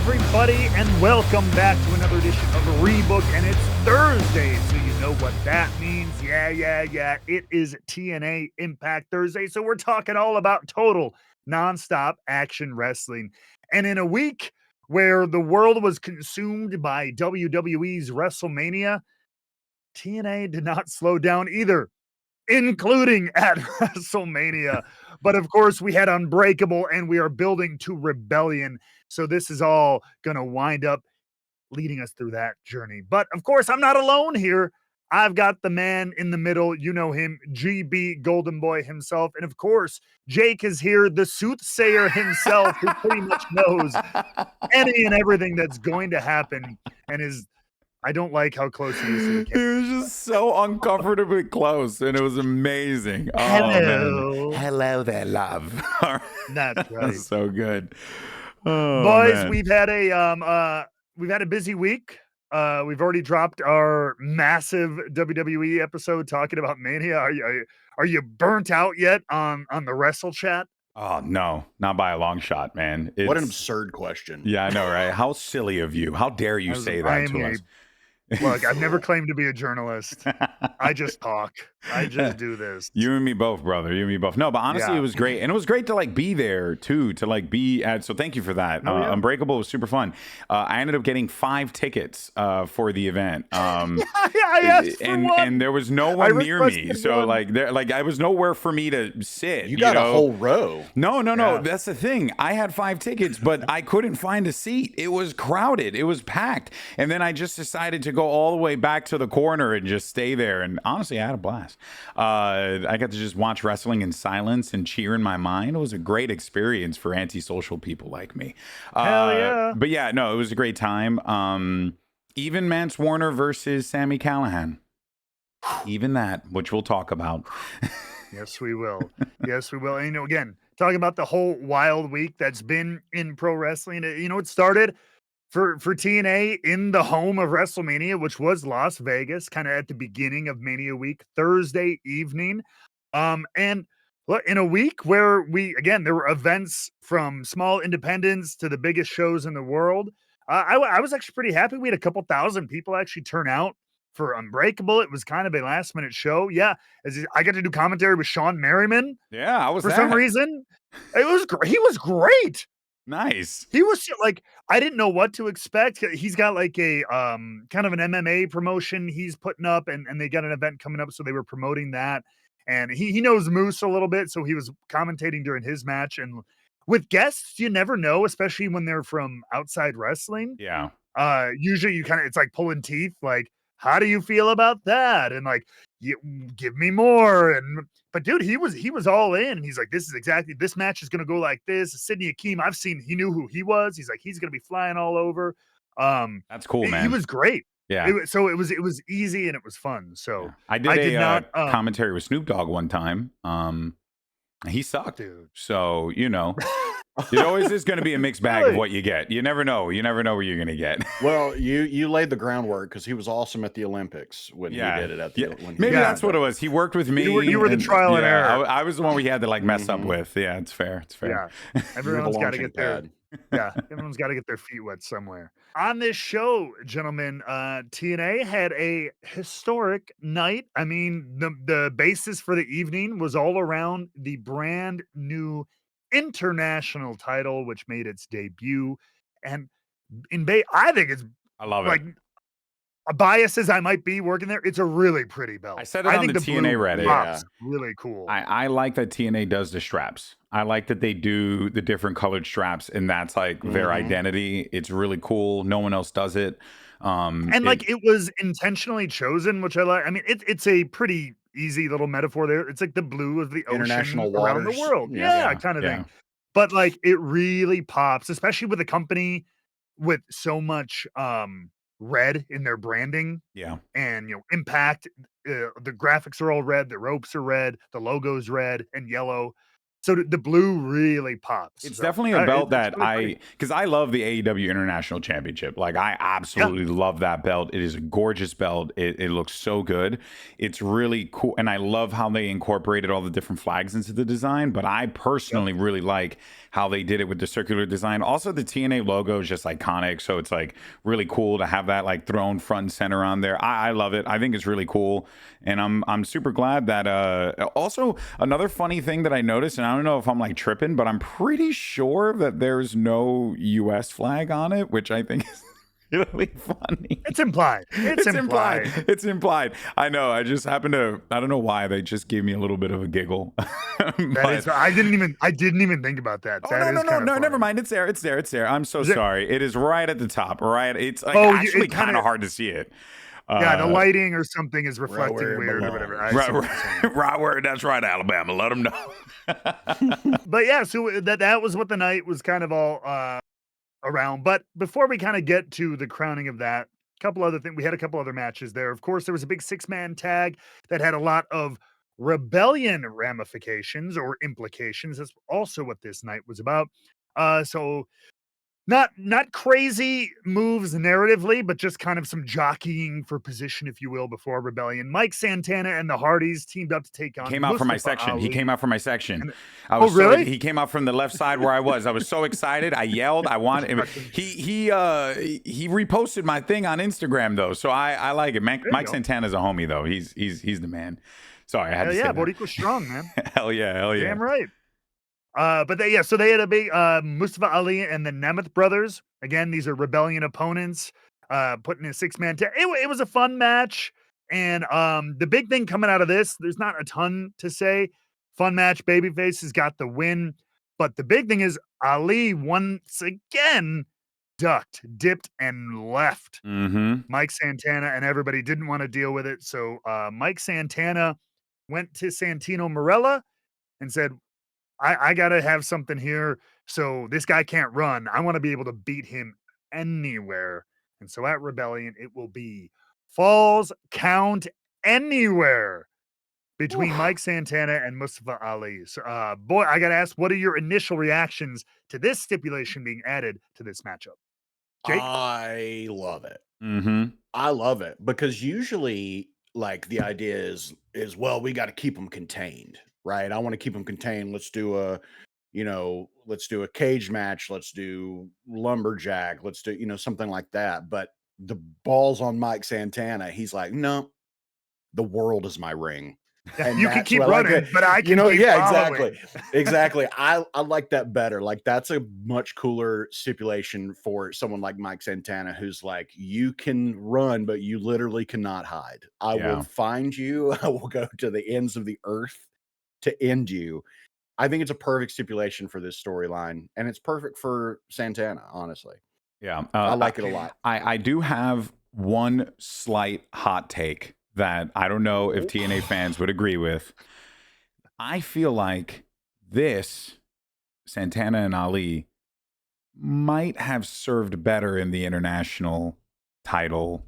everybody, and welcome back to another edition of Rebooked, and it's Thursday, so you know what that means. Yeah. It is TNA Impact Thursday, so we're talking all about total nonstop action wrestling. And in a week where the world was consumed by WWE's WrestleMania, TNA did not slow down either, including at WrestleMania. But of course, we had Unbreakable, and we are building to Rebellion. So this is all going to wind up leading us through that journey. But of course, I'm not alone here. I've got the man in the middle. You know him, GB Golden Boy himself. And of course, Jake is here, the soothsayer himself, who pretty much knows any and everything that's going to happen and is... I don't like how close he is to the camera. He was just so uncomfortably close, and it was amazing. Hello. Oh, man. Hello there, love. That's right. That's so good. Oh, Boys, man. we've had a busy week. We've already dropped our massive WWE episode talking about Mania. Are you burnt out yet on the Wrestle Chat? Oh, no, not by a long shot, man. What an absurd question. Yeah, I know, right? How silly of you. How dare you say that to us? Look, I've never claimed to be a journalist. I just talk. I just do this. You and me both, brother. You and me both. No, but honestly, Yeah. It was great. And it was great to like be there too, to like be at. So thank you for that. Oh, yeah. Unbreakable was super fun. I ended up getting 5 tickets for the event. I asked for one. And there was no one near me. So one. I was nowhere for me to sit. You got a whole row. No. Yeah. That's the thing. I had 5 tickets, but I couldn't find a seat. It was crowded. It was packed. And then I just decided to go all the way back to the corner and just stay there. And honestly, I had a blast. I got to just watch wrestling in silence and cheer in my mind. It was a great experience for antisocial people like me. Hell yeah. But yeah, no, it was a great time. Even Mance Warner versus Sami Callihan. Even that, which we'll talk about. Yes, we will. Yes, we will. And, again, talking about the whole wild week that's been in pro wrestling. It started for TNA in the home of WrestleMania, which was Las Vegas, kind of at the beginning of Mania week, Thursday evening. And look, in a week where there were events from small independents to the biggest shows in the world. I was actually pretty happy. We had a couple thousand people actually turn out for Unbreakable. It was kind of a last minute show. Yeah. I got to do commentary with Sean Merriman. Yeah, I was for some reason. It was great. He was great. Nice. He was like, I didn't know what to expect. He's got like a kind of an MMA promotion he's putting up, and they got an event coming up, so they were promoting that. And he knows Moose a little bit, so he was commentating during his match. And with guests, you never know, especially when they're from outside wrestling. Yeah. Usually it's like pulling teeth, like, how do you feel about that? And like, give me more. But dude, he was all in. And he's like, this match is going to go like this. Sidney Akeem, he knew who he was. He's like, he's going to be flying all over. That's cool, man. He was great. Yeah. It was easy and it was fun. So yeah. I did not commentary with Snoop Dogg one time. He sucked. Dude. So, it always is going to be a mixed bag of what you get. You never know. You never know where you're going to get. Well, you laid the groundwork because he was awesome at the Olympics when he did it at the Maybe that's what it was. He worked with me. You were the trial and error. I was the one we had to like mess up with. Yeah, it's fair. It's fair. Yeah. Everyone's got to get there. Yeah, everyone's got to get their feet wet somewhere. On this show, gentlemen, TNA had a historic night. I mean, the basis for the evening was all around the brand new international title, which made its debut. And I think it's, I love like, it. A bias as I might be working there, it's a really pretty belt. I said it on the TNA Reddit. Yeah. Really cool. I like that TNA does the straps. I like that they do the different colored straps, and that's like their identity. It's really cool. No one else does it. It was intentionally chosen, which I like. I mean, it's a pretty easy little metaphor there. It's like the blue of the ocean international around waters. the world. Yeah, kind of thing. But like, it really pops, especially with a company with so much red in their branding. Yeah. And Impact, the graphics are all red, the ropes are red, the logo's red and yellow. So the blue really pops. It's definitely a belt that because I love the AEW International Championship. Like, I absolutely love that belt. It is a gorgeous belt. It looks so good. It's really cool. And I love how they incorporated all the different flags into the design. But I personally really like how they did it with the circular design. Also, the TNA logo is just iconic, so it's like really cool to have that like thrown front and center on there. I love it. I think it's really cool, and I'm super glad that. Also, another funny thing that I noticed, and I don't know if I'm like tripping, but I'm pretty sure that there's no U.S. flag on it, which I think is really funny. It's implied. It's implied. It's implied. I know. I just happened to. I don't know why they just gave me a little bit of a giggle. I didn't even think about that. No. Never mind. It's there. It's there. I'm so sorry. It is right at the top. Right. It's like actually kind of hard to see it. Yeah, the lighting or something is reflecting weird or whatever. Right where. That's right, Alabama. Let them know. But yeah, so that was what the night was kind of all around. But before we kind of get to the crowning of that, we had a couple other matches there. Of course, there was a big 6-man tag that had a lot of rebellion ramifications or implications. That's also what this night was about. So not crazy moves narratively, but just kind of some jockeying for position, if you will, before Rebellion. Mike Santana and the Hardys teamed up to take on. He came out from my section. He came out from my section. Really? He came out from the left side where I was. I was so excited. I yelled. I wanted him. He reposted my thing on Instagram though, so I like it. Mike Santana's a homie though. He's the man. Sorry, I had to say that. Boricua strong, man. Hell yeah. Damn right. But they had a big Mustafa Ali and the Nemeth brothers. Again, these are Rebellion opponents, putting in a 6-man tag. It was a fun match. And the big thing coming out of this, there's not a ton to say. Fun match. Babyface has got the win. But the big thing is Ali once again ducked, dipped, and left. Mike Santana and everybody didn't want to deal with it. So Mike Santana went to Santino Marella and said, I got to have something here. So this guy can't run. I want to be able to beat him anywhere. And so at Rebellion, it will be Falls Count Anywhere between Mike Santana and Mustafa Ali. So, boy, I got to ask, what are your initial reactions to this stipulation being added to this matchup? Jake? I love it. I love it because usually like the idea is well, we got to keep them contained. Right. I want to keep them contained. Let's do a cage match. Let's do lumberjack. Let's do, something like that. But the ball's on Mike Santana. He's like, no, the world is my ring. And you can keep running, but I can keep following. Exactly. I like that better. Like that's a much cooler stipulation for someone like Mike Santana, who's like, you can run, but you literally cannot hide. I will find you. I will go to the ends of the earth to end you. I think it's a perfect stipulation for this storyline, and it's perfect for Santana, honestly. Yeah. I like it a lot. I do have one slight hot take that I don't know if TNA fans would agree with. I feel like this Santana and Ali might have served better in the international title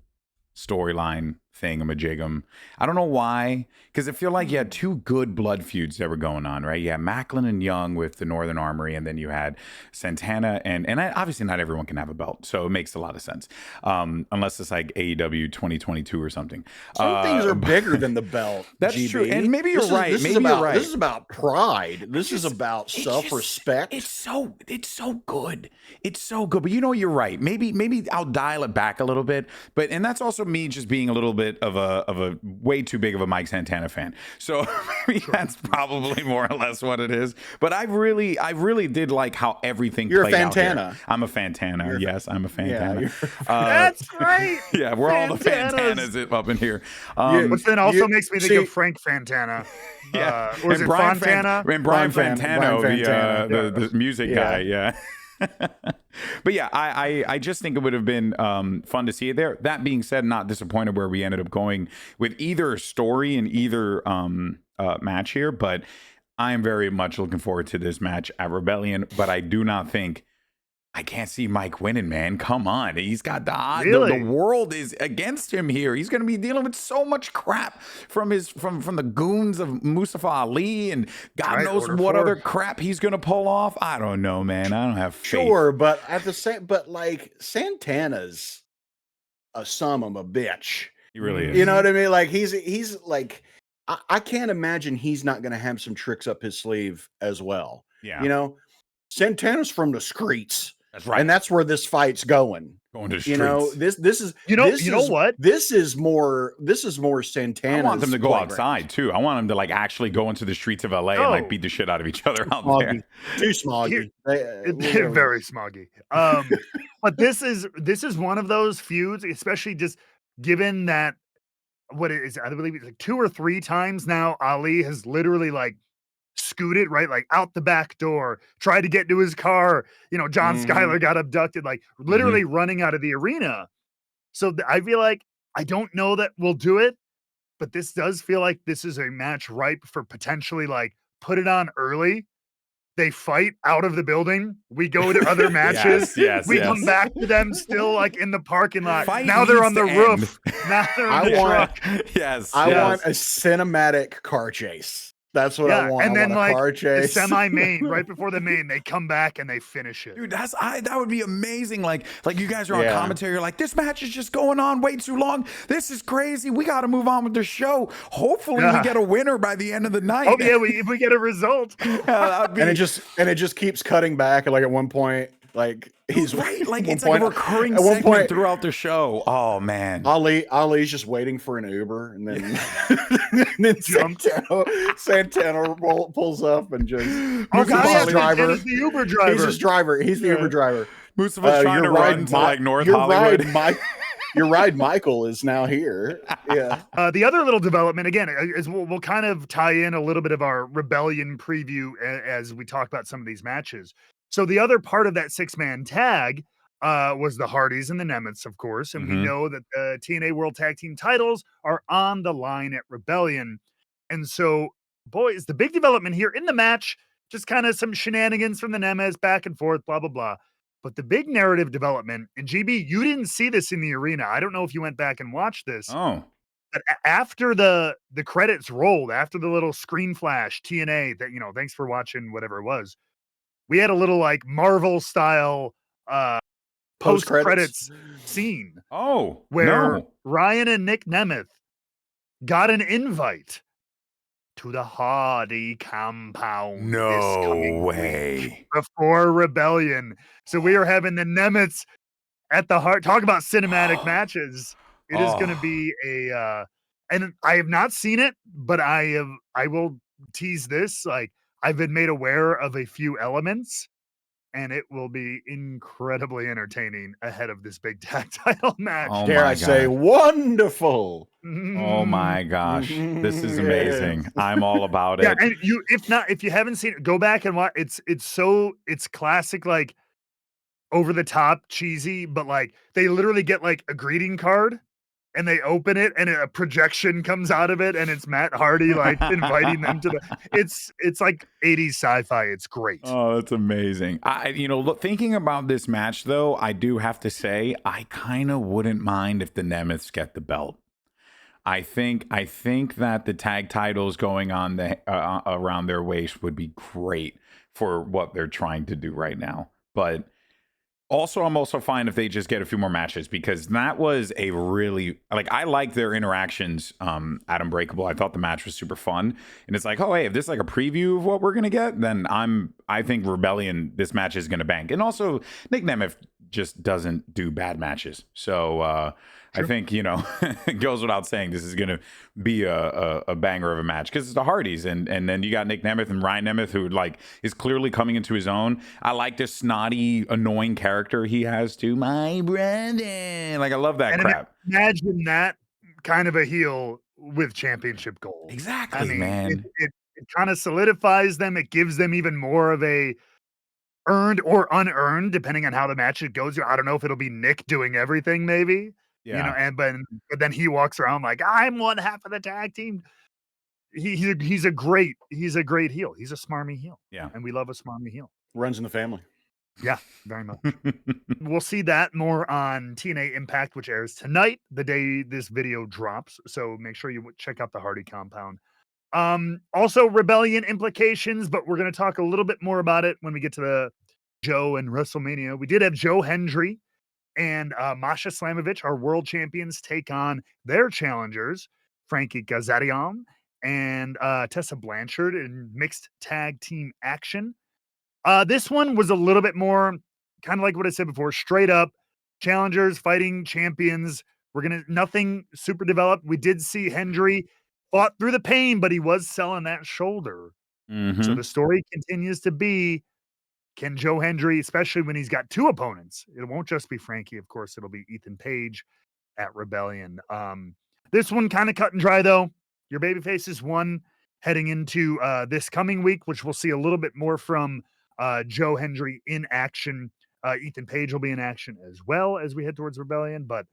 storyline thingamajigam. I don't know why, because I feel like you had two good blood feuds that were going on, right? You had Maclin and Young with the Northern Armory, and then you had Santana, and obviously not everyone can have a belt, so it makes a lot of sense, unless it's like AEW 2022 or something. Some things are bigger than the belt. That's GB. true, and maybe you're right. This is about pride. This is about self-respect. It's so good. It's so good. But you're right. Maybe I'll dial it back a little bit. And that's also me just being a little bit of a way too big of a Mike Santana fan. So that's probably more or less what it is. But I really did like how everything played out here. I'm a Fantana. Yes, I'm a Fantana. Yeah, that's right. Yeah, we're all the Fantanas up in here. Which then also makes me think of Frank Fantana. Yeah, or is it Brian Fontana? And Brian Fantano, the music guy. Yeah. But yeah, I just think it would have been fun to see it there. That being said, not disappointed where we ended up going with either story and either match here, but I am very much looking forward to this match at Rebellion. But I do not think I can't see Mike winning, man. Come on. He's got the odds. The world is against him here. He's going to be dealing with so much crap from the goons of Mustafa Ali, and God knows what other crap he's going to pull off. I don't know, man. I don't have faith. Sure, but like Santana's a son of a bitch. He really is. You know what I mean? Like he's like, I can't imagine he's not going to have some tricks up his sleeve as well. Yeah. Santana's from the streets. That's right. And that's where this fight's going. Going to the You know, streets. this is what? This is more Santana's. I want them to go playground. outside too. I want them to like actually go into the streets of LA and like beat the shit out of each other out there. Too smoggy. Very smoggy. But this is one of those feuds, especially just given that what it is, I believe it's like 2 or 3 times now Ali has literally like scooted right like out the back door, tried to get to his car. You know, John Skyler got abducted, like literally running out of the arena. So I feel like I don't know that we'll do it, but this does feel like this is a match ripe for potentially like put it on early. They fight out of the building. We go to other matches. We come back to them still like in the parking lot. Fight now they're on needs the to roof. Now they're in the truck. I want a cinematic car chase. That's what I want. And then like car chase. The semi-main, right before the main, they come back and they finish it. Dude, that would be amazing. Like you guys are on commentary. You're like, this match is just going on way too long. This is crazy. We got to move on with the show. Hopefully, we get a winner by the end of the night. Oh yeah, if we get a result. And it just keeps cutting back. Like at one point, like he's right. Like it's like a recurring segment throughout the show. Oh man, Ali's just waiting for an Uber, and then and then Santana pulls up and just Santana's the Uber driver. He's his driver. He's the Uber driver. Mustafa's trying to run to like North Hollywood. Your ride, Michael, is now here. Yeah. The other little development, again, is we'll kind of tie in a little bit of our Rebellion preview as we talk about some of these matches. So the other part of that 6-man tag was the Hardys and the Nemeths, of course. And we know that the TNA World Tag Team titles are on the line at Rebellion. And so, boys, the big development here in the match, just kind of some shenanigans from the Nemeths, back and forth, blah, blah, blah. But the big narrative development, and GB, you didn't see this in the arena. I don't know if you went back and watched this. Oh. But after the credits rolled, after the little screen flash, TNA, that, you know, thanks for watching, whatever it was, we had a little like Marvel style post credits scene. Oh, where Ryan and Nick Nemeth got an invite to the Hardy compound. No way. Before Rebellion. So we are having the Nemeths at the heart. Talk about cinematic matches. It is going to be and I have not seen it, but I will tease this. Like, I've been made aware of a few elements, and it will be incredibly entertaining ahead of this big tag title match. Oh, dare I say, wonderful. Oh my gosh, this is amazing. I'm all about it. Yeah, and if you haven't seen it, go back and watch. It's classic, like over the top, cheesy, but like they literally get like a greeting card and they open it and a projection comes out of it and it's Matt Hardy like inviting them to it's like 80s sci-fi. It's great. Oh, that's amazing. Thinking about this match though, I do have to say I kind of wouldn't mind if the Nemeths get the belt. I think that the tag titles going on around their waist would be great for what they're trying to do right now. But I'm also fine if they just get a few more matches, because that was a really, like, I like their interactions at Unbreakable. I thought the match was super fun. And it's like, oh, hey, if this is like a preview of what we're going to get, then I think Rebellion, this match is going to bank. And also, Nick Nemeth just doesn't do bad matches. So I think, it goes without saying this is going to be a banger of a match, because it's the Hardys. And then you got Nick Nemeth and Ryan Nemeth, who like is clearly coming into his own. I like this snotty, annoying character he has too. My brother. Like, I love that crap. Imagine that kind of a heel with championship gold. Exactly, man. It kind of solidifies them. It gives them even more of a earned or unearned, depending on how the match goes. I don't know if it'll be Nick doing everything, maybe. Yeah. But then he walks around like, I'm one half of the tag team. He's a great heel. He's a smarmy heel. Yeah. And we love a smarmy heel. Runs in the family. Yeah, very much. We'll see that more on TNA Impact, which airs tonight, the day this video drops. So make sure you check out the Hardy compound. Also Rebellion implications, but we're going to talk a little bit more about it when we get to the Joe and WrestleMania. We did have Joe Hendry and Masha Slamovich, our world champions, take on their challengers, Frankie Kazarian and Tessa Blanchard, in mixed tag team action. This one was a little bit more kind of like what I said before, straight up challengers fighting champions. Nothing super developed. We did see Hendry fought through the pain, but he was selling that shoulder. So the story continues to be, can Joe Hendry, especially when he's got two opponents, it won't just be Frankie, of course, it'll be Ethen Page at Rebellion. This one kind of cut and dry though. Your babyface is one heading into this coming week, which we'll see a little bit more from Joe Hendry in action. Ethen Page will be in action as well as we head towards Rebellion, but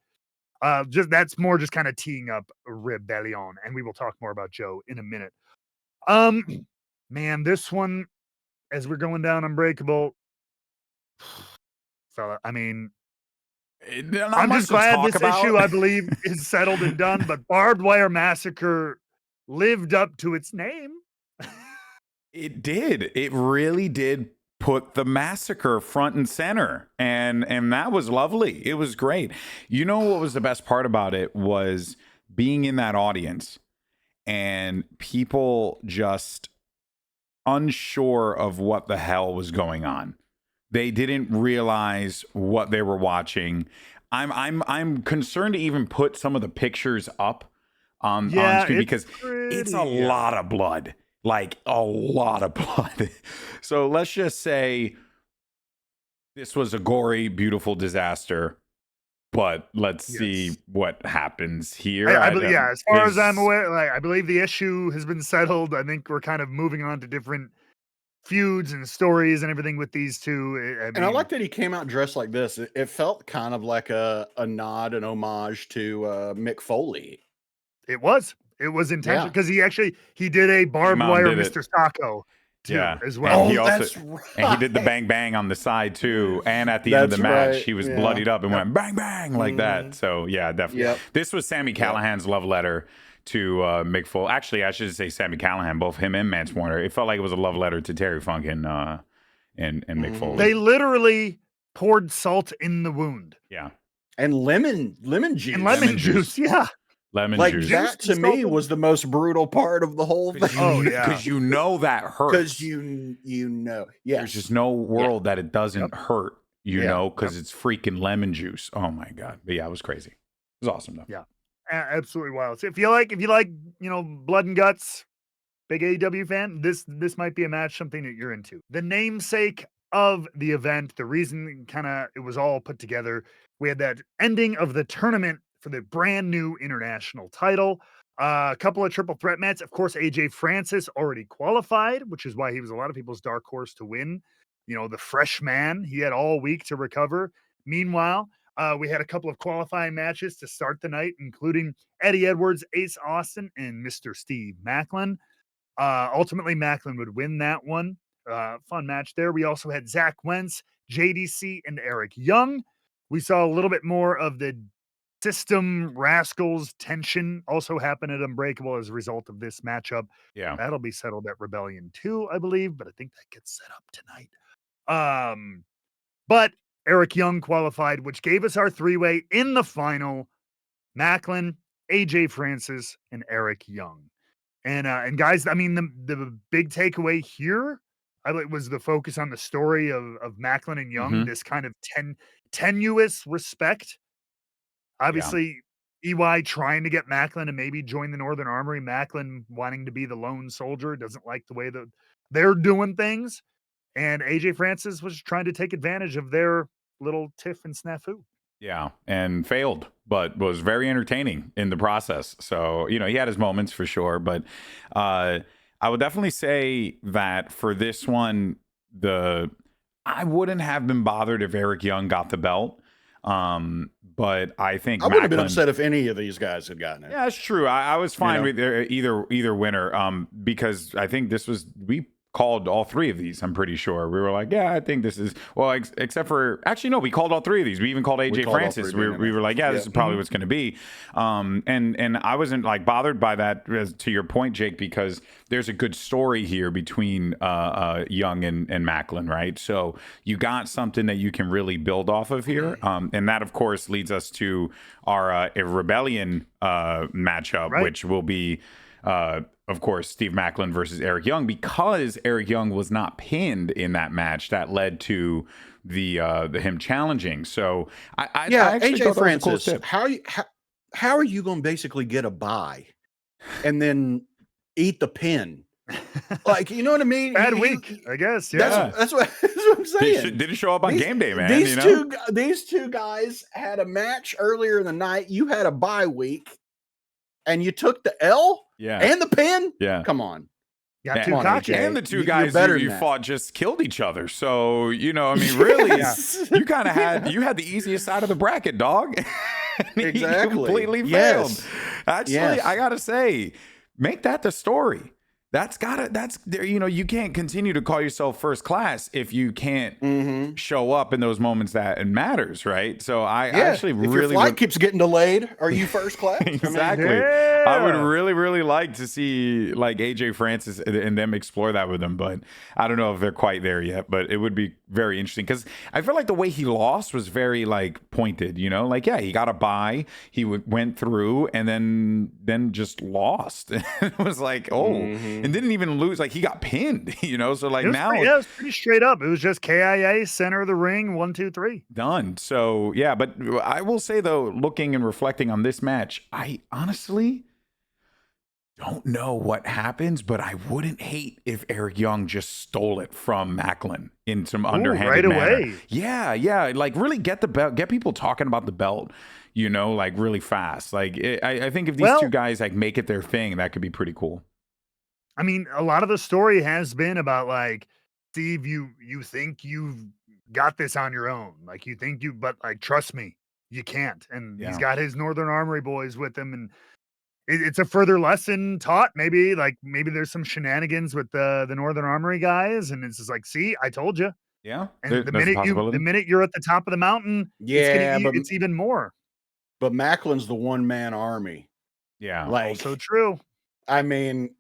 that's more just kind of teeing up Rebellion, and we will talk more about Joe in a minute. Man, this one, as we're going down Unbreakable, fella, I mean, I'm just glad this issue, I believe, is settled and done, but Barbed Wire Massacre lived up to its name. It did. It really did put the massacre front and center, and that was lovely. It was great. You know what was the best part about it was being in that audience and people just unsure of what the hell was going on. They didn't realize what they were watching. I'm concerned to even put some of the pictures up on screen because it's a lot of blood. Like a lot of blood. So let's just say this was a gory, beautiful disaster. But let's see what happens here. As far as I'm aware, I believe the issue has been settled. I think we're kind of moving on to different feuds and stories and everything with these two. I like that he came out dressed like this. It felt kind of like a nod, an homage to Mick Foley. It was intentional because he did a barbed wire Mr. Sacco too, as well. And he he did the bang bang on the side too. And at the end of the match, he was bloodied up and went bang bang like that. So definitely. This was Sami Callihan's love letter to Mick Foley. Actually, I should say Sami Callihan, both him and Mance Warner. It felt like it was a love letter to Terry Funk and Mick Foley. They literally poured salt in the wound. Yeah. And lemon juice. And lemon juice. Yeah. Lemon juice. That to me was the most brutal part of the whole thing. Because you know that hurts. Because you know. Yeah. There's just no world that it doesn't hurt, you know, because it's freaking lemon juice. Oh my God. But it was crazy. It was awesome though. Yeah. Absolutely wild. So if you like, blood and guts, big AEW fan, this might be a match, something that you're into. The namesake of the event, the reason it was all put together, we had that ending of the tournament for the brand new international title. A couple of triple threat matches. Of course, AJ Francis already qualified, which is why he was a lot of people's dark horse to win. The fresh man, he had all week to recover. Meanwhile, we had a couple of qualifying matches to start the night, including Eddie Edwards, Ace Austin, and Mr. Steve Maclin. Ultimately, Maclin would win that one. Fun match there. We also had Zach Wentz, JDC, and Eric Young. We saw a little bit more of the System Rascals tension also happen at Unbreakable as a result of this matchup. Yeah. That'll be settled at Rebellion 2, I believe, but I think that gets set up tonight. But Eric Young qualified, which gave us our three-way in the final. Maclin, AJ Francis, and Eric Young. And guys, I mean, the big takeaway here was the focus on the story of Maclin and Young, this kind of tenuous respect. Obviously, EY trying to get Maclin to maybe join the Northern Armory. Maclin wanting to be the lone soldier, doesn't like the way that they're doing things. And AJ Francis was trying to take advantage of their little tiff and snafu. Yeah, and failed, but was very entertaining in the process. So, he had his moments for sure. But I would definitely say that for this one, I wouldn't have been bothered if Eric Young got the belt. But I think I would have been upset if any of these guys had gotten it. Yeah, that's true. I was fine with either winner. Because I think we called all three of these. I'm pretty sure we were like, I think this is except for we called all three of these. We even called AJ Francis. We were like, this is probably what's going to be. And I wasn't bothered by that, to your point, Jake, because there's a good story here between Young and Maclin, right? So you got something that you can really build off of here, and that of course leads us to our Rebellion matchup, which will be. of course, Steve Maclin versus Eric Young, because Eric Young was not pinned in that match. That led to the him challenging. So I actually AJ thought Francis, that was a cool tip. how are you going to basically get a bye and then eat the pin? Like, you know what I mean? Bad week, I guess. Yeah. That's what I'm saying. Didn't show up on game day, man. These two guys had a match earlier in the night. You had a bye week, and you took the L and the pin. Yeah, come on. Got too cocky. And the two guys you fought just killed each other. So, you know, I mean, really, you kind of had the easiest side of the bracket, dog. Exactly. You completely failed. Actually, I gotta say, make that the story. That's there. You know, you can't continue to call yourself first class if you can't show up in those moments that it matters, right? So I actually if really your flight keeps getting delayed, are you first class? Exactly. I would really like to see like AJ Francis and them explore that with him, but I don't know if they're quite there yet. But it would be very interesting because I feel like the way he lost was very like pointed. You know, like he got a bye, he went through, and then just lost. It was like and didn't even lose. Like he got pinned, you know. So like now, it was pretty straight up. It was just KIA center of the ring, 1, 2, 3 done. So yeah, but I will say though, looking and reflecting on this match, I honestly don't know what happens, but I wouldn't hate if Eric Young just stole it from Maclin in some underhanded manner. Away. Yeah, like really get the belt, get people talking about the belt, you know, like really fast. Like I think if these two guys like make it their thing, that could be pretty cool. I mean, a lot of the story has been about like, Steve, you think you've got this on your own. Like you think but like, trust me, you can't. And he's got his Northern Armory boys with him. And it's a further lesson taught. Maybe there's some shenanigans with the Northern Armory guys. And it's just like, see, I told you. Yeah. And the minute you're at the top of the mountain, it's even more. But Macklin's the one-man army. Yeah. Like, also true. I mean,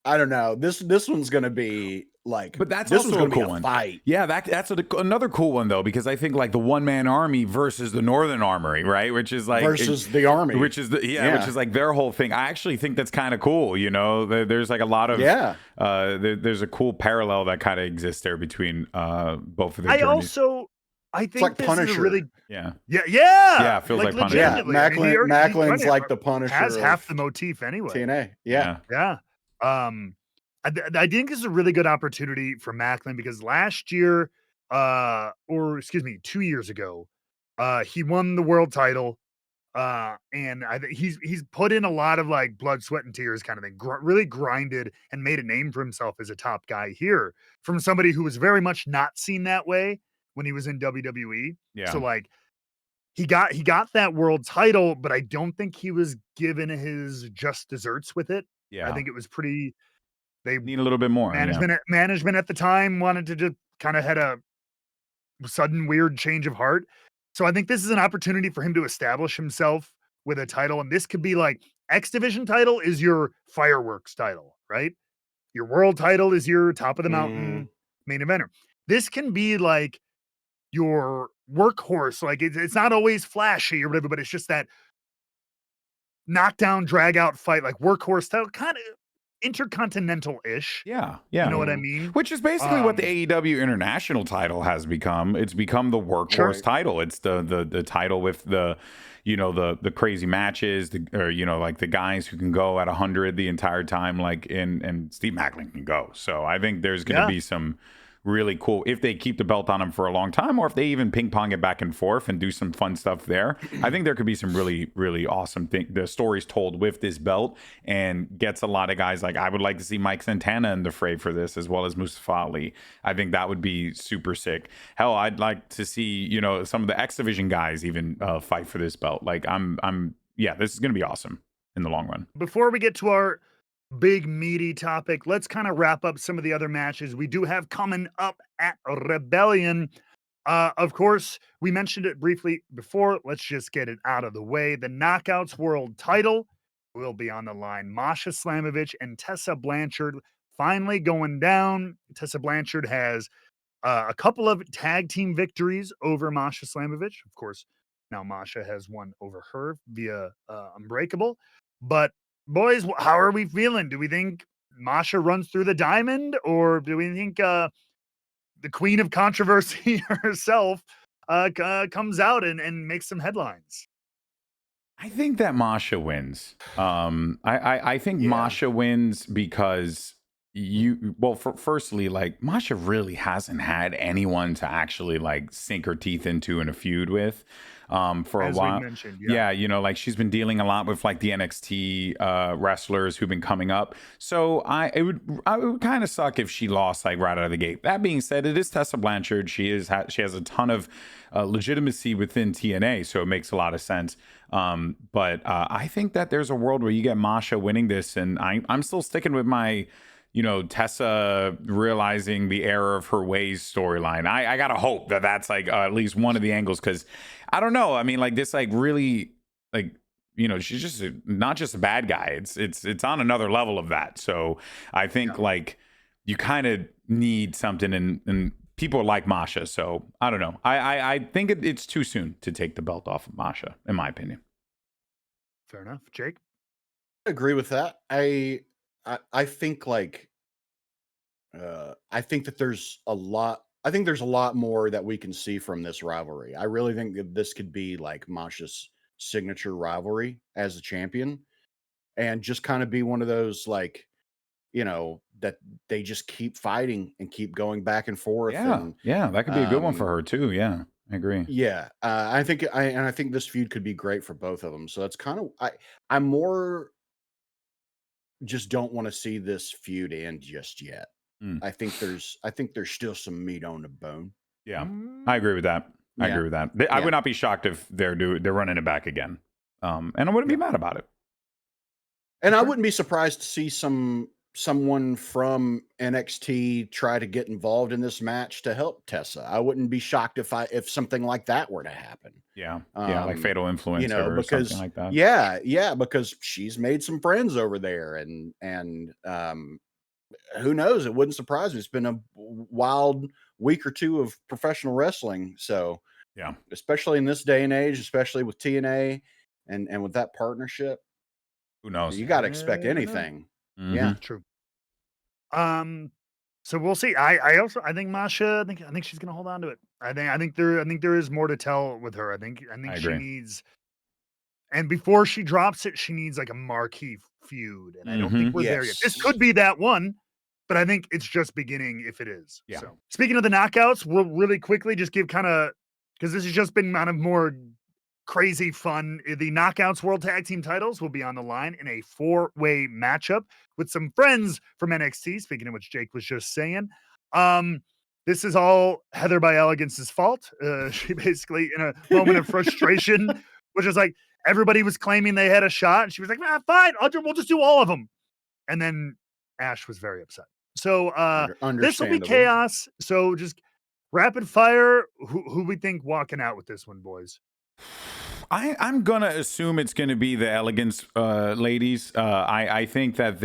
I don't know. This one's gonna be like, but that's this also a cool one. Fight. Yeah, that's another cool one though, because I think like the one-man army versus the Northern Armory, right? Which is like versus the army, which is which is like their whole thing. I actually think that's kind of cool. You know, there's like a lot of there's a cool parallel that kind of exists there between both of their journeys. I think like this Punisher. is a really yeah. It feels like Punisher. Yeah, Macklin's like the Punisher. Has half the motif anyway. TNA. Yeah. I think this is a really good opportunity for Maclin because last year, 2 years ago, he won the world title. And I think he's put in a lot of like blood, sweat, and tears kind of thing. Really grinded and made a name for himself as a top guy here from somebody who was very much not seen that way when he was in WWE. Yeah. So like he got that world title, but I don't think he was given his just desserts with it. Yeah. I think it was pretty. They need a little bit more. Management at the time wanted to just kind of had a sudden weird change of heart. So I think this is an opportunity for him to establish himself with a title. And this could be like X Division title is your fireworks title, right? Your world title is your top of the mountain main eventer. This can be like your workhorse. Like it's not always flashy or whatever, but it's just that knockdown, drag out fight, like workhorse title, kind of intercontinental-ish. Yeah. You know what I mean? Which is basically what the AEW International title has become. It's become the workhorse title. It's the title with the, you know, the crazy matches, or you know, like the guys who can go at 100 the entire time, like and Steve Maclin can go. So I think there's going to be some really cool if they keep the belt on him for a long time, or if they even ping pong it back and forth and do some fun stuff there. I think there could be some really awesome the stories told with this belt, and gets a lot of guys. Like I would like to see Mike Santana in the fray for this, as well as Mustafa Ali. I think that would be super sick. Hell, I'd like to see, you know, some of the X Division guys even fight for this belt. Like this is gonna be awesome in the long run. Before we get to our big meaty topic, let's kind of wrap up some of the other matches we do have coming up at Rebellion. Of course, we mentioned it briefly before. Let's just get it out of the way. The Knockouts World title will be on the line. Masha Slamovich and Tessa Blanchard finally going down. Tessa Blanchard has a couple of tag team victories over Masha Slamovich. Of course, now Masha has won over her via Unbreakable. But boys, how are we feeling? Do we think Masha runs through the diamond, or do we think the queen of controversy herself comes out and makes some headlines? I think that Masha wins. I think Yeah. Masha wins because firstly, like Masha really hasn't had anyone to actually like sink her teeth into in a feud with for As a we while. mentioned, Yeah, like she's been dealing a lot with like the NXT wrestlers who've been coming up. So it would kind of suck if she lost like right out of the gate. That being said, it is Tessa Blanchard. She has a ton of legitimacy within TNA, so it makes a lot of sense. But I think that there's a world where you get Masha winning this, and I'm still sticking with my, Tessa realizing the error of her ways storyline. I gotta hope that that's like at least one of the angles, because I don't know. I mean, like this, like really, like she's just not just a bad guy. It's on another level of that. So I think like you kind of need something, and people like Masha. So I don't know. I think it's too soon to take the belt off of Masha, in my opinion. Fair enough, Jake. I agree with that. I think like I think that there's a lot. I think there's a lot more that we can see from this rivalry. I really think that this could be like Masha's signature rivalry as a champion, and just kind of be one of those like, that they just keep fighting and keep going back and forth. Yeah, And yeah, that could be a good one for her too. Yeah, I agree. yeah, I think this feud could be great for both of them. So that's kind of I'm more just don't want to see this feud end just yet. Mm, I think there's still some meat on the bone. yeah, I agree with that. I Yeah. agree with that. I Yeah. would not be shocked if they're running it back again. And I wouldn't be Yeah. mad about it. And I Sure. wouldn't be surprised to see someone from NXT try to get involved in this match to help Tessa. I wouldn't be shocked if something like that were to happen. Yeah, yeah, like Fatal You Influence know, or something because like that. yeah, because she's made some friends over there, and who knows? It wouldn't surprise me. It's been a wild week or two of professional wrestling. So Yeah, especially in this day and age, especially with TNA and with that partnership, who knows? you got to expect Never know. anything. Mm-hmm. Yeah. True. So we'll see. I think Masha. I think she's gonna hold on to it. I think there is more to tell with her. I think I she agree. needs, and before she drops it, she needs like a marquee feud. And I don't think Mm-hmm. we're there yet. This Yes. could be that one, but I think it's just beginning if it is. Yeah. So speaking of the knockouts, we'll really quickly just give kind of, because this has just been kind of more crazy fun. The Knockouts World Tag Team titles will be on the line in a 4-way matchup with some friends from NXT. Speaking of which, Jake was just saying, this is all Heather by Elegance's fault. She basically, in a moment of frustration, which is like everybody was claiming they had a shot, and she was like, "Nah, fine, we'll just do all of them." And then Ash was very upset. So this will be Understandable. chaos. So just rapid fire. Who we think walking out with this one, boys? I'm gonna assume it's gonna be the Elegance ladies. I think that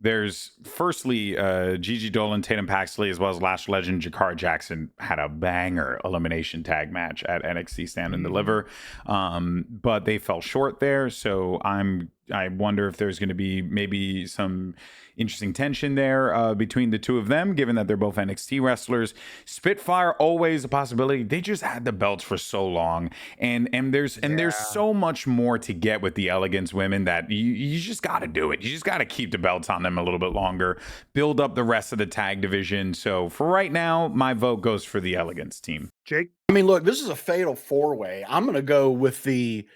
there's firstly Gigi Dolan, Tatum Paxley, as well as Lash Legend Jakar Jackson had a banger elimination tag match at NXT Stand and Deliver, but they fell short there. So I wonder if there's going to be maybe some interesting tension there between the two of them, given that they're both NXT wrestlers. Spitfire, always a possibility. They just had the belts for so long, and there's so much more to get with the Elegance women that you just got to do it. You just got to keep the belts on them a little bit longer, build up the rest of the tag division. So for right now, my vote goes for the Elegance team. Jake? I mean, look, this is a fatal 4-way. I'm going to go with the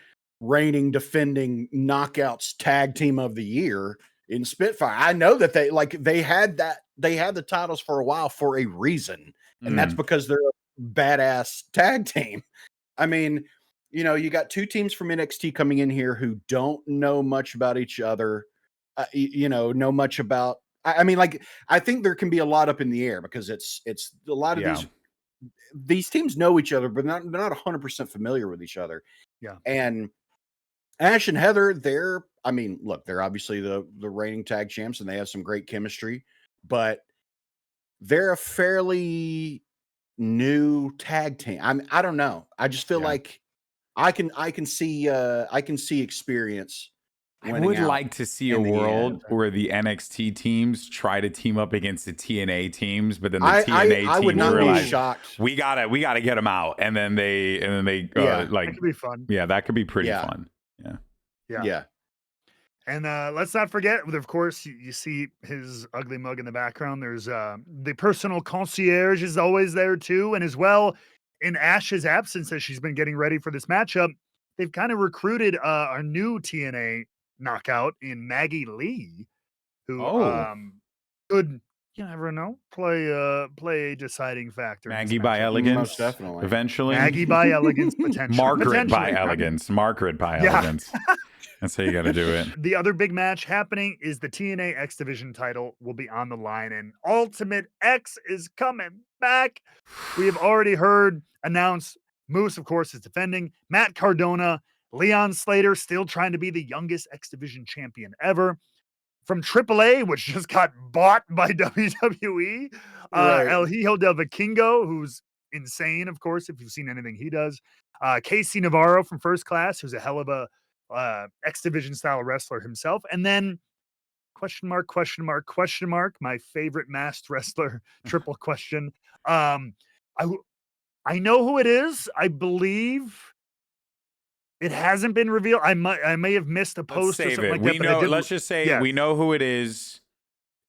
reigning, defending Knockouts tag team of the year in Spitfire. I know that they had the titles for a while for a reason, and that's because they're a badass tag team. I mean, you got two teams from NXT coming in here who don't know much about each other. Know much about. I mean, like, I think there can be a lot up in the air because it's a lot of these teams know each other, but they're not 100% familiar with each other. Yeah. And Ash and Heather, they're obviously the reigning tag champs and they have some great chemistry, but they're a fairly new tag team. I don't know. I just feel like I can see experience I would like to see a world where the NXT teams try to team up against the TNA teams, but then the TNA teams realize shocked. we gotta get them out, and then they like that could be fun. Yeah, that could be pretty fun. Yeah. And let's not forget, of course, you see his ugly mug in the background. There's the personal concierge is always there too, and as well in Ash's absence as she's been getting ready for this matchup, they've kind of recruited our new TNA knockout in Maggie Lee, who could, you never know, play a deciding factor. Maggie by Elegance, most definitely. Eventually. Maggie by Elegance, potentially. Margaret by Elegance. Margaret by Elegance. That's how you got to do it. The other big match happening is the TNA X Division title will be on the line, and Ultimate X is coming back. We have already heard announced Moose, of course, is defending. Matt Cardona, Leon Slater still trying to be the youngest X Division champion ever. From AAA, which just got bought by WWE, El Hijo del Vikingo, who's insane, of course, if you've seen anything he does. Casey Navarro from First Class, who's a hell of a X Division style wrestler himself. And then question mark, my favorite masked wrestler, triple question. I know who it is. I believe it hasn't been revealed. I may have missed a post or something like that. We know. Let's just say we know who it is.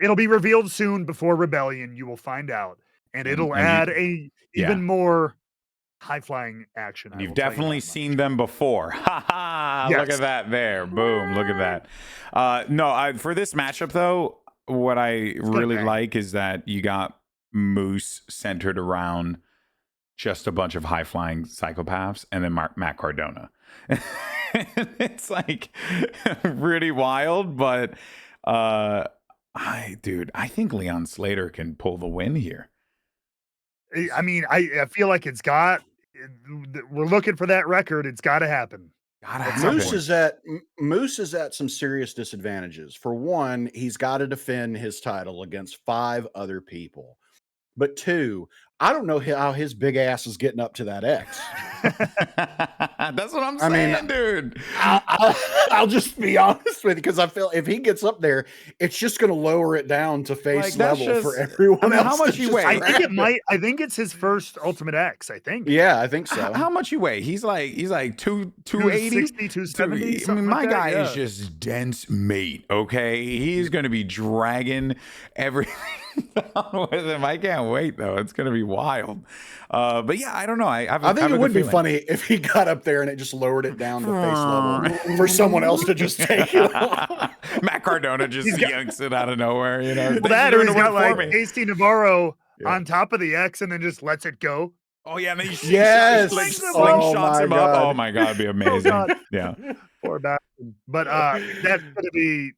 It'll be revealed soon before Rebellion. You will find out, and it'll add even more high-flying action. You've definitely seen them before. Ha ha! Look at that there. Boom. Look at that. For this matchup, though, what I really like is that you got Moose centered around just a bunch of high-flying psychopaths and then Matt Cardona. It's like really wild, but I think Leon Slater can pull the win here. I mean, I feel like we're looking for that record. It's got to happen. Moose is at some serious disadvantages. For one, he's got to defend his title against 5 other people. But 2, I don't know how his big ass is getting up to that X. That's what I'm saying, dude. I'll just be honest with you, because I feel if he gets up there, it's just going to lower it down to face level for everyone else. How much you weigh? I think it's his first Ultimate X. I think. Yeah, I think so. How much you weigh? He's like 280, 270. I mean, my guy is just dense meat. Okay, he's going to be dragging everything down with him. I can't wait though. It's going to be wild. But yeah, I don't know. I think it would be funny if he got up there and it just lowered it down to face level for someone else to just take it off. Matt Cardona just yanks it out of nowhere, you know. Well, that or he's got like Casey Navarro on top of the X and then just lets it go. Oh yeah, and then he slingshots him up. Oh my god, it'd be amazing. Yeah. Poor bastard. But that's gonna be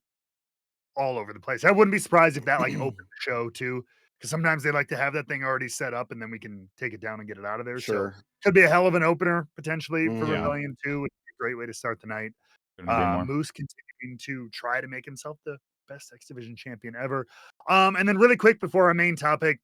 all over the place. I wouldn't be surprised if that like opened the show too. Because sometimes they like to have that thing already set up and then we can take it down and get it out of there. Sure. So could be a hell of an opener potentially for Rebellion 2. Would be a great way to start the night. Moose continuing to try to make himself the best X Division champion ever. And then really quick before our main topic,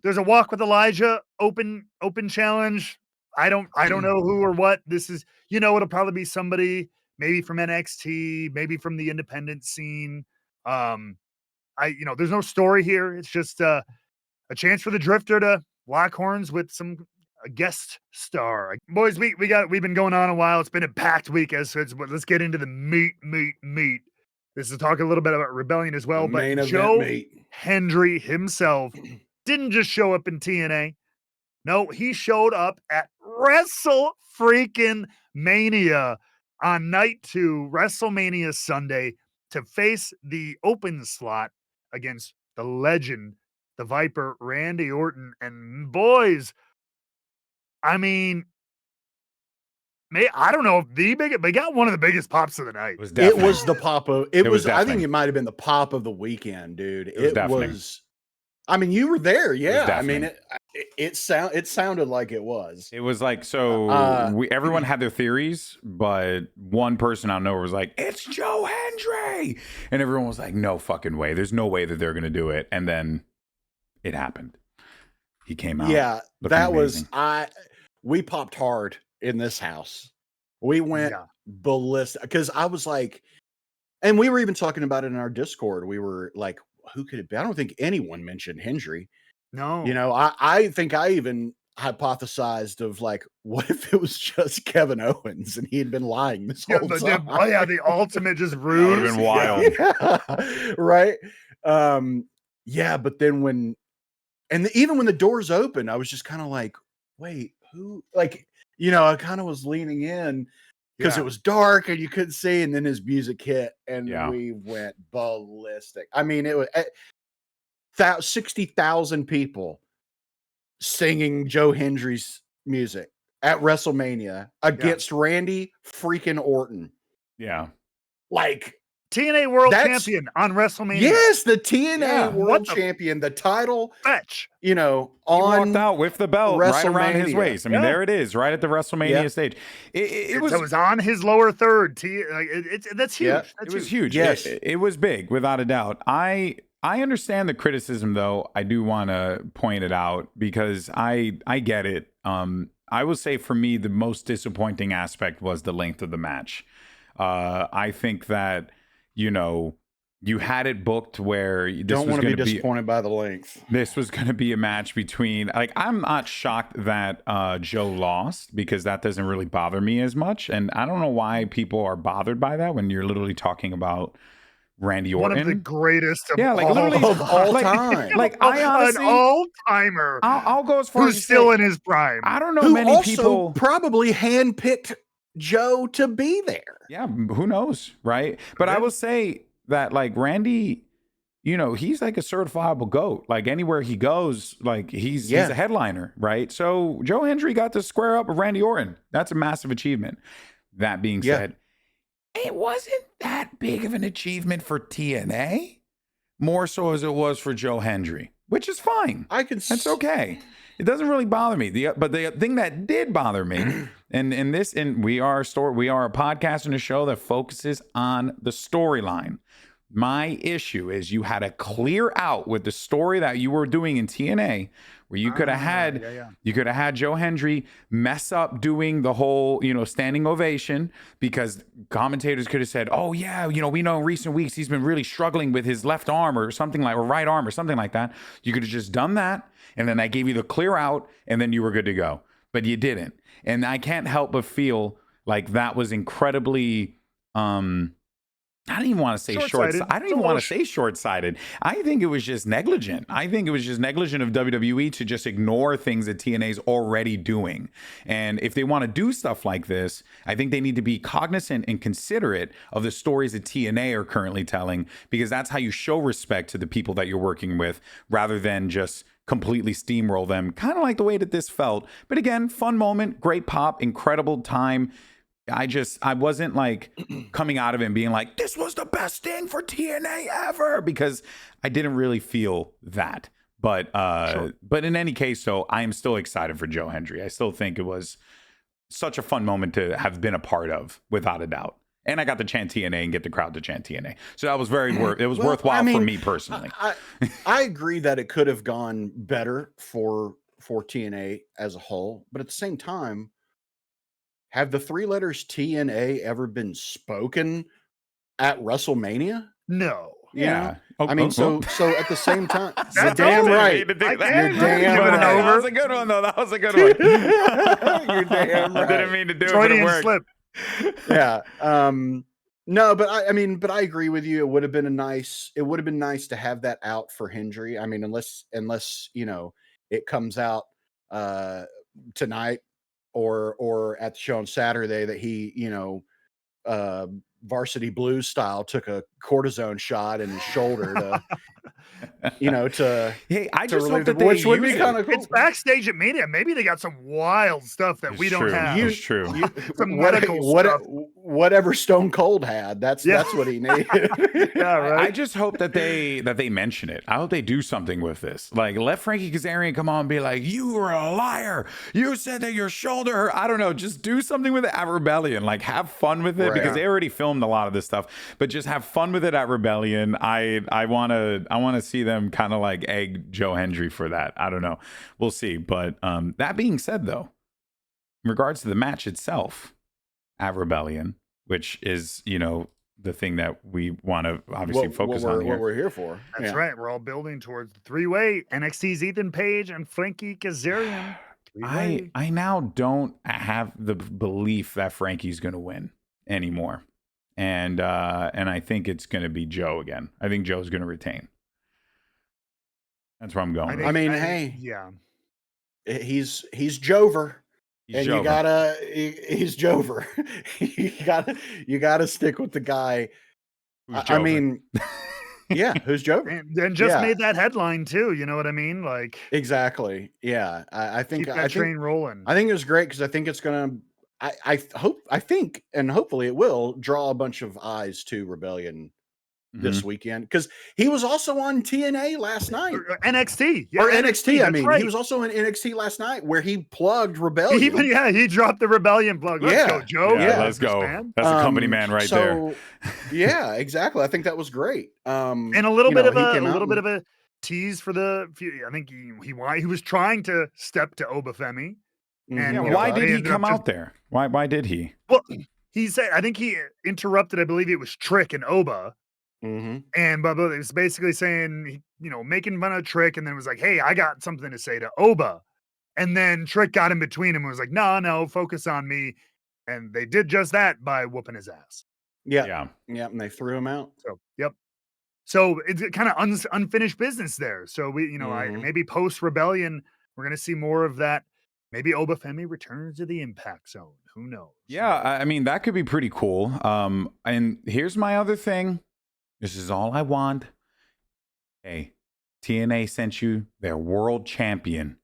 there's a Walk with Elijah open challenge. I don't know who or what this is. It'll probably be somebody maybe from NXT, maybe from the independent scene. There's no story here. It's just a chance for the Drifter to lock horns with a guest star. Boys, we've been going on a while. It's been a packed week but let's get into the meat. This is talking a little bit about Rebellion as well. But Joe Hendry himself didn't just show up in TNA. No, he showed up at WrestleMania on night 2, WrestleMania Sunday, to face the open slot against the legend, the Viper, Randy Orton. And boys, I mean, I don't know if they got one of the biggest pops of the night. It was the pop of I think it might have been the pop of the weekend, dude. It was. I mean, you were there, yeah. I mean, it sounded like it was. It was like everyone had their theories, but one person out of nowhere was like, "It's Joe Hendry," and everyone was like, "No fucking way! There's no way that they're gonna do it." And then it happened. He came out. Yeah, that amazing. We popped hard in this house. We went ballistic because I was like, And we were even talking about it in our Discord. We were like, who could it be? I don't think anyone mentioned Hendry. No. You know, I think I even hypothesized of like, what if it was just Kevin Owens and he had been lying this whole time? The ultimate just ruse. That would have been wild. Yeah, right. Yeah, but then even when the doors opened, I was just kind of like, wait, who? Like, you know, I kind of was leaning in because it was dark and you couldn't see, and then his music hit and we went ballistic. I mean, it was 60,000 people singing Joe Hendry's music at WrestleMania against Randy freaking Orton. Yeah. Like, TNA World Champion on WrestleMania. Yes, the TNA World Champion, the title. Fetch. You know, he walked out with the belt right around his waist. I mean, there it is, right at the WrestleMania stage. It was on his lower third. That's huge. Yeah. That's it was huge. huge. Yes. It was big, without a doubt. I understand the criticism, though. I do want to point it out because I get it. I will say for me, the most disappointing aspect was the length of the match. I think that, you know, you had it booked where this don't was want to be disappointed by the length. This was going to be a match between, like, I'm not shocked that Joe lost because that doesn't really bother me as much. And I don't know why people are bothered by that when you're literally talking about Randy Orton, one of the greatest of all time. Like, I honestly, an all-timer. I'll go as far who's as still in his prime. I don't know many people probably handpicked Joe to be there. Yeah, who knows, right? But I will say that, like, Randy, you know, he's like a certifiable GOAT. Like, anywhere he goes, like, he's a headliner, right? So Joe Hendry got to square up with Randy Orton. That's a massive achievement. That being said, it wasn't that big of an achievement for TNA, more so as it was for Joe Hendry, which is fine. That's okay. It doesn't really bother me. But the thing that did bother me, and we are a podcast and a show that focuses on the storyline. My issue is you had to clear out with the story that you were doing in TNA, where you could have had Joe Hendry mess up doing the whole, you know, standing ovation, because commentators could have said, oh yeah, you know, we know in recent weeks he's been really struggling with his left arm or something like, or right arm or something like that. You could have just done that, and then I gave you the clear out, and then you were good to go. But you didn't, and I can't help but feel like that was incredibly I don't even want to say short-sighted. I don't even want to say short-sighted. I think it was just negligent. I think it was just negligent of WWE to just ignore things that TNA's already doing. And if they want to do stuff like this, I think they need to be cognizant and considerate of the stories that TNA are currently telling, because that's how you show respect to the people that you're working with, rather than just completely steamroll them, kind of like the way that this felt. But again, fun moment, great pop, incredible time. I wasn't like coming out of it and being like, this was the best thing for TNA ever, because I didn't really feel that. But but in any case, so I am still excited for Joe Hendry. I still think it was such a fun moment to have been a part of, without a doubt. And I got to chant TNA and get the crowd to chant TNA. So that was worthwhile for me personally. I agree that it could have gone better for TNA as a whole, but at the same time, have the three letters TNA ever been spoken at WrestleMania? No. Yeah. I mean, so at the same time, you're damn right. You're damn right. That was a good one, though. That was a good one. You're damn right. I didn't mean to do it, but it worked. Slip. Yeah. No, but I agree with you. It would have been nice to have that out for Hendry. I mean, unless you know, it comes out tonight or at the show on Saturday that he, you know, Varsity Blues style took a cortisone shot in his shoulder to you know, I just hope that which would be kind of cool. It's backstage at Mania. Maybe they got some wild stuff that we don't have. It's true. Some medical stuff. Whatever Stone Cold had, that's what he needed. Yeah, right. I just hope that they mention it. I hope they do something with this. Like, let Frankie Kazarian come on and be like, you were a liar. You said that your shoulder hurt. I don't know. Just do something with it at Rebellion. Like, have fun with it, because they already filmed a lot of this stuff. But just have fun with it at Rebellion. I want to see them kind of like egg Joe Hendry for that. I don't know. We'll see. But that being said, though, in regards to the match itself at Rebellion, which is, you know, the thing that we want to obviously focus on here. What we're here for. That's right. We're all building towards the three-way. NXT's Ethen Page and Frankie Kazarian. I now don't have the belief that Frankie's going to win anymore. And I think it's going to be Joe again. I think Joe's going to retain. That's where I'm going. Yeah. He's Jover. He's Jover. He's Jover. you gotta stick with the guy. I mean, yeah, who's Jover? And just made that headline too. You know what I mean? Like exactly. Yeah, I think keep that train rolling. I think it was great because I think it's gonna. I think, and hopefully it will draw a bunch of eyes to Rebellion this weekend, because he was also on TNA last night. Or NXT. Yeah, or NXT. I mean, right. He was also in NXT last night where he plugged Rebellion. He dropped the Rebellion plug. Let's go, Joe. Yeah, let's go. Man. That's a company man right there. Yeah, exactly. I think that was great. And a little bit of a tease for the. I think he was trying to step to Obafemi. And why did he come out there? Why did he? Well, he said, I think he interrupted. I believe it was Trick and Oba. And Bubba was basically saying, making fun of Trick, and then was like, "Hey, I got something to say to Oba," and then Trick got in between him and was like, "No, focus on me," and they did just that by whooping his ass. Yeah, and they threw him out. So it's kind of unfinished business there. So we, maybe post Rebellion, we're gonna see more of that. Maybe Obafemi returns to the Impact Zone. Who knows? Yeah, I mean that could be pretty cool. And here's my other thing. This is all I want. Hey, TNA sent you their world champion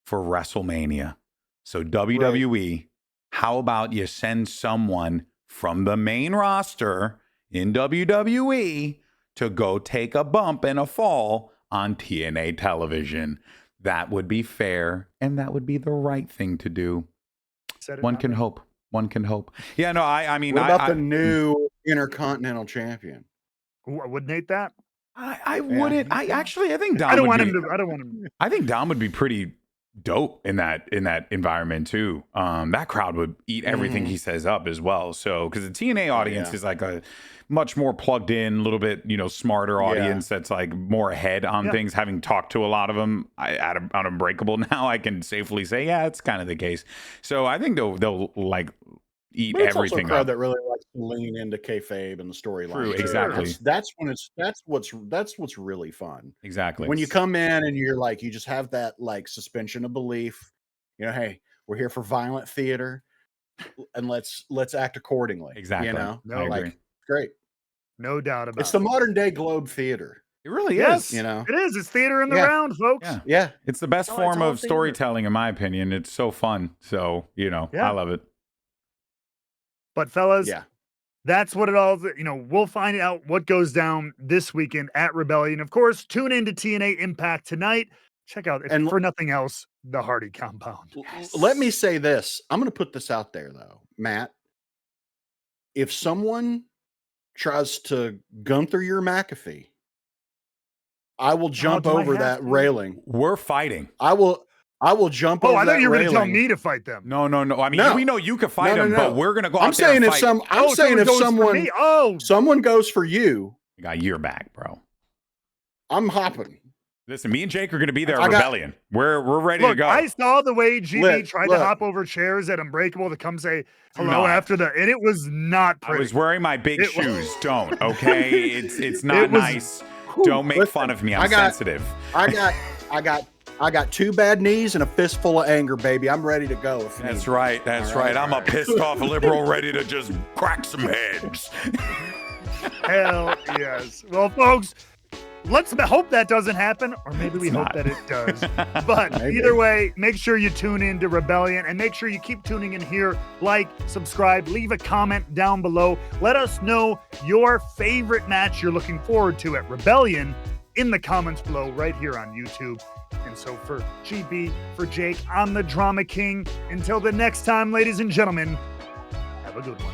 for WrestleMania. So WWE, how about you send someone from the main roster in WWE to go take a bump and a fall on TNA television? That would be fair, and that would be the right thing to do. One can hope. One can hope. Yeah, no, I mean, what about the new Intercontinental Champion? Would Nate that? I wouldn't. I think Dom. I don't want him. I think Dom would be pretty dope in that environment too. That crowd would eat everything he says up as well. So because the TNA audience is like a much more plugged in, a little bit smarter audience that's like more ahead on things. Having talked to a lot of them on Unbreakable now, I can safely say it's kind of the case. So I think they'll like eat everything also a crowd that really likes to lean into kayfabe and the storyline. True, exactly. That's what's really fun. Exactly. When you come in and you're like, you just have that like suspension of belief. Hey, we're here for violent theater, and let's act accordingly. Exactly. I agree. Great. No doubt about it. It's the modern day Globe Theater. It really is. It is. It's theater in the round, folks. Yeah. It's the best form of storytelling, in my opinion. It's so fun. So, I love it. But fellas, that's what it all, we'll find out what goes down this weekend at Rebellion. Of course, tune into TNA Impact tonight. Check out, for nothing else, the Hardy Compound. Let me say this. I'm going to put this out there, though, Matt. If someone tries to Gunther your McAfee, I will jump over that railing. We're fighting. I will jump over that railing. I thought you were going to tell me to fight them. No. I mean, we know you can fight them, but we're going to go out there and fight. I'm saying if someone goes for you. I got your back, bro. I'm hopping. Listen, me and Jake are going to be there at Rebellion. We're ready to go. I saw the way GB tried to hop over chairs at Unbreakable to come say hello and it was not pretty. I was wearing my big shoes. Don't, okay? It's not nice. Don't make fun of me. I'm sensitive. I got 2 bad knees and a fistful of anger, baby. I'm ready to go. That's right. I'm a pissed off liberal ready to just crack some heads. Hell yes. Well, folks, let's hope that doesn't happen, or maybe we hope that it does. But either way, make sure you tune in to Rebellion, and make sure you keep tuning in here. Like, subscribe, leave a comment down below. Let us know your favorite match you're looking forward to at Rebellion in the comments below right here on YouTube. And so for GB, for Jake, I'm the Drama King. Until the next time, ladies and gentlemen, have a good one.